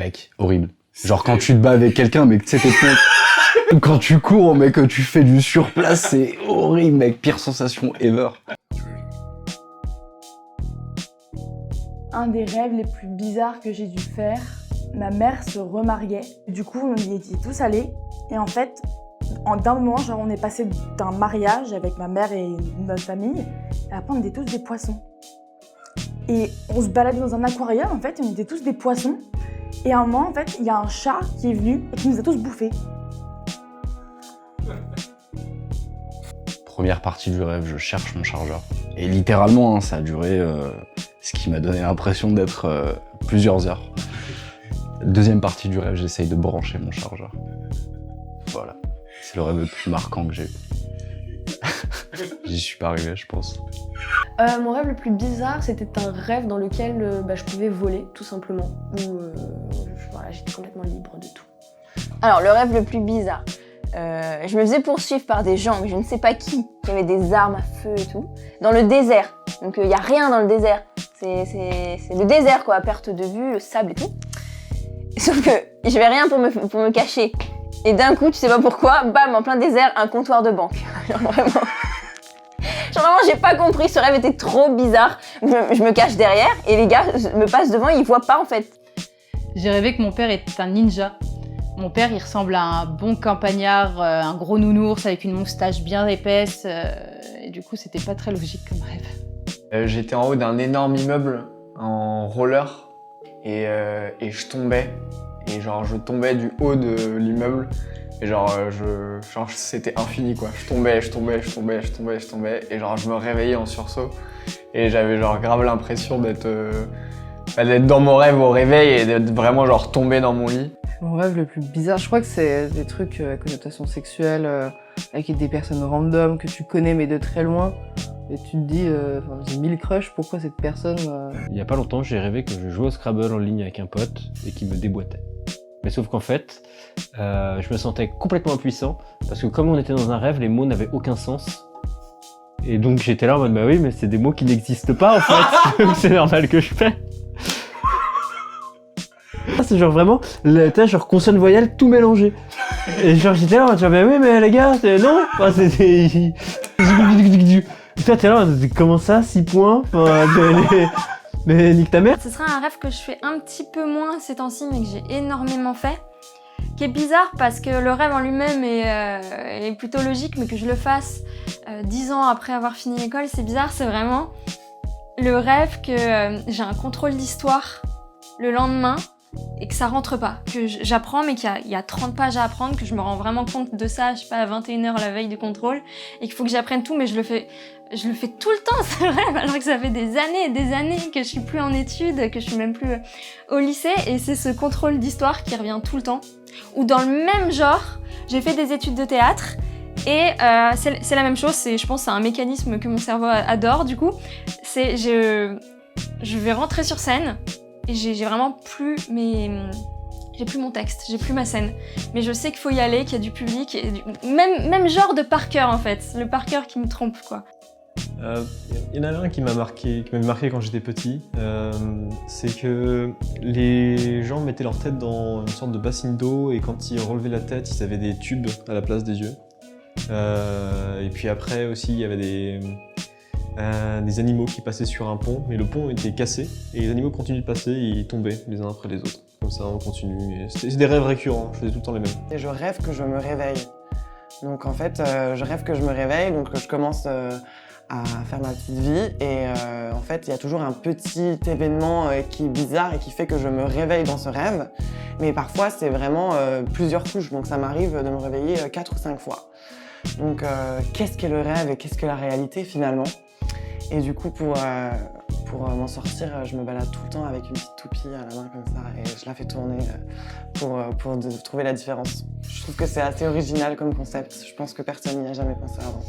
Mec, horrible. Genre quand tu te bats avec quelqu'un, mec, tu sais, t'es quand tu cours, mec, que tu fais du surplace, c'est horrible, mec. Pire sensation ever. Un des rêves les plus bizarres que j'ai dû faire, ma mère se remariait. Du coup, on y était tous allés. Et en fait, d'un moment, genre, on est passé d'un mariage avec ma mère et notre famille. Et après, on était tous des poissons. Et on se baladait dans un aquarium, en fait, et on était tous des poissons. Et à un moment, en fait, il y a un chat qui est venu et qui nous a tous bouffés. Première partie du rêve, je cherche mon chargeur. Et littéralement, hein, ça a duré ce qui m'a donné l'impression d'être plusieurs heures. Deuxième partie du rêve, j'essaye de brancher mon chargeur. Voilà. C'est le rêve le plus marquant que j'ai eu. J'y suis pas arrivé, je pense. Mon rêve le plus bizarre, c'était un rêve dans lequel je pouvais voler, tout simplement. Où voilà, j'étais complètement libre de tout. Alors, le rêve le plus bizarre. Je me faisais poursuivre par des gens, mais je ne sais pas qui avaient des armes à feu et tout, dans le désert. Donc, il n'y a rien dans le désert. C'est le désert, quoi, à perte de vue, le sable et tout. Sauf que j'avais rien pour me cacher. Et d'un coup, tu sais pas pourquoi, bam, en plein désert, un comptoir de banque. Genre vraiment, j'ai pas compris, ce rêve était trop bizarre. Je me cache derrière et les gars me passent devant, ils voient pas en fait. J'ai rêvé que mon père était un ninja. Mon père, il ressemble à un bon campagnard, un gros nounours avec une moustache bien épaisse. Et du coup, c'était pas très logique comme rêve. J'étais en haut d'un énorme immeuble en roller et je tombais. Et genre, je tombais du haut de l'immeuble. Et genre c'était infini quoi. Je tombais. Et genre, je me réveillais en sursaut. Et j'avais genre grave l'impression d'être dans mon rêve au réveil et d'être vraiment genre tombé dans mon lit. Mon rêve le plus bizarre, je crois que c'est des trucs à connotation sexuelle, avec des personnes random que tu connais mais de très loin. Et tu te dis, j'ai 1000 crushs, pourquoi cette personne Il y a pas longtemps, j'ai rêvé que je jouais au Scrabble en ligne avec un pote et qu'il me déboîtait. Mais sauf qu'en fait, je me sentais complètement impuissant parce que comme on était dans un rêve, les mots n'avaient aucun sens. Et donc j'étais là en mode bah oui, mais c'est des mots qui n'existent pas en fait, donc c'est normal que je fais. C'est genre vraiment, t'as genre consonne voyelle tout mélangé. Et genre j'étais là, genre bah oui mais les gars, non, enfin, c'était... Toi t'es là, comment ça, 6 points, enfin, mais nique ta mère. Ce sera un rêve que je fais un petit peu moins ces temps-ci, mais que j'ai énormément fait. Qui est bizarre parce que le rêve en lui-même est plutôt logique, mais que je le fasse 10 ans après avoir fini l'école, c'est bizarre, c'est vraiment le rêve que j'ai un contrôle d'histoire le lendemain et que ça rentre pas, que j'apprends mais qu'il y a 30 pages à apprendre, que je me rends vraiment compte de ça, je sais pas, à 21h la veille du contrôle, et qu'il faut que j'apprenne tout, mais je le fais tout le temps ce rêve, alors que ça fait des années et des années que je suis plus en études, que je suis même plus au lycée, et c'est ce contrôle d'histoire qui revient tout le temps. Ou dans le même genre, j'ai fait des études de théâtre, et c'est la même chose, je pense que c'est un mécanisme que mon cerveau adore du coup, c'est je vais rentrer sur scène, et j'ai vraiment plus j'ai plus mon texte, j'ai plus ma scène. Mais je sais qu'il faut y aller, qu'il y a du public, et même genre de par cœur en fait, le par cœur qui me trompe quoi. Il y en a un qui m'avait marqué quand j'étais petit, c'est que les gens mettaient leur tête dans une sorte de bassine d'eau et quand ils relevaient la tête, ils avaient des tubes à la place des yeux. Et puis après aussi, il y avait des animaux qui passaient sur un pont, mais le pont était cassé et les animaux continuaient de passer et ils tombaient les uns après les autres. Comme ça, on continue. C'est des rêves récurrents, je faisais tout le temps les mêmes. Et je rêve que je me réveille. Donc en fait, je rêve que je me réveille, donc je commence à faire ma petite vie et en fait, il y a toujours un petit événement qui est bizarre et qui fait que je me réveille dans ce rêve. Mais parfois, c'est vraiment plusieurs couches, donc ça m'arrive de me réveiller 4 ou 5 fois. Donc qu'est-ce qu'est le rêve et qu'est-ce que la réalité finalement? Et du coup, pour m'en sortir, je me balade tout le temps avec une petite toupie à la main comme ça et je la fais tourner pour trouver la différence. Je trouve que c'est assez original comme concept. Je pense que personne n'y a jamais pensé avant.